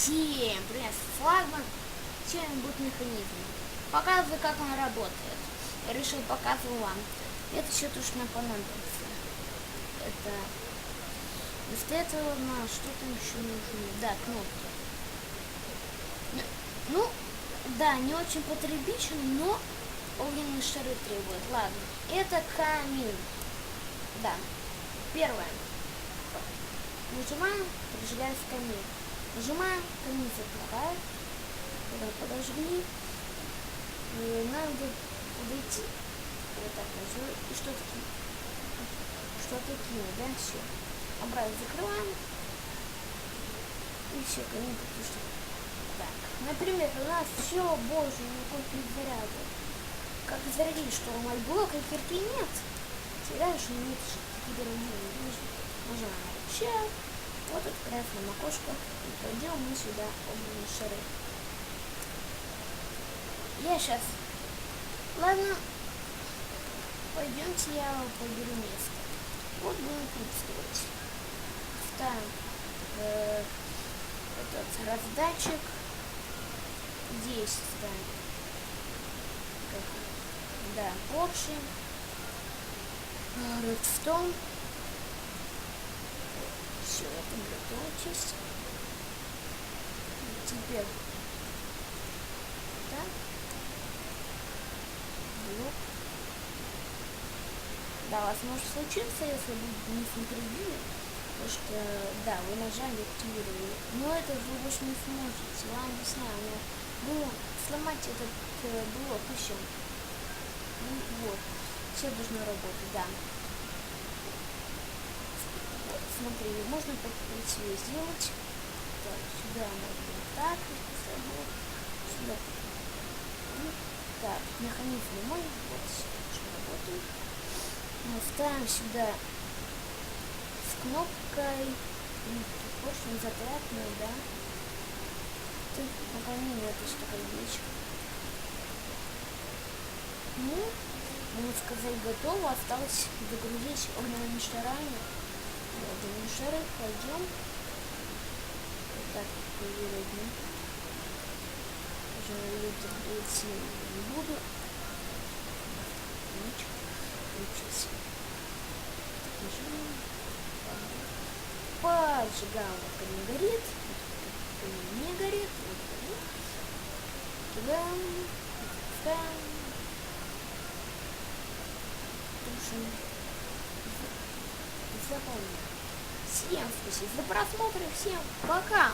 Всем привет, флагман. Сегодня будет механизм. Показываю, как он работает. Я решил показывать вам. Это еще точно понадобится. Это вместо этого что там еще нужно? Да, кнопки. Ну, да, не очень потребитель, но огненные шары требует. Ладно, это камин. Да, первое. Нажимаем, прижигается камин. Нажимаем, камин затухает. Подожгли. Надо подойти. Вот так нажимаем. И что-то кинуть, да, все. Обратно закрываем. И все, камин потушил. Так, например, у нас все, боже, никакой перезаряда. Как зарядили, что у Мальблока кирки нет. Теряешь, нет такие дорогие. Нажимаем вообще. Вот открывается нам окошко. И пойдем мы сюда огненные шары. Я сейчас. Ладно. Пойдемте, я подберу место. Вот будем тут строить. Ставим этот раздатчик. Здесь ставим. Да, поршень. Редстоун. Все, это готово часть. Теперь так. Блок. Да, вас может случиться, если вы не смотрели, потому что, да, вы нажали, активировали. Но это вы больше не сможете. Я вам объясняю. Ну, сломать этот блок еще. Ну, вот. Все должно работать, да. Вот, смотри, можно так красиво сделать. Так, сюда можно так, сюда. Так, механизм мой, вот, что работает. Мы ставим сюда с кнопкой, поршень запрятанный, да. Ты наполнение это что такое вещь. Ну, можно сказать, готово. Осталось загрузить огненными шарами. Огненные шары, пойдем. Вот так видно. Уже загрузить не буду. Включить. Поджигаем, вот не горит. Не горит. Вот горит. Кидаем. Ставим. Тушим. Заполняем. Всем спасибо за просмотр. Всем пока.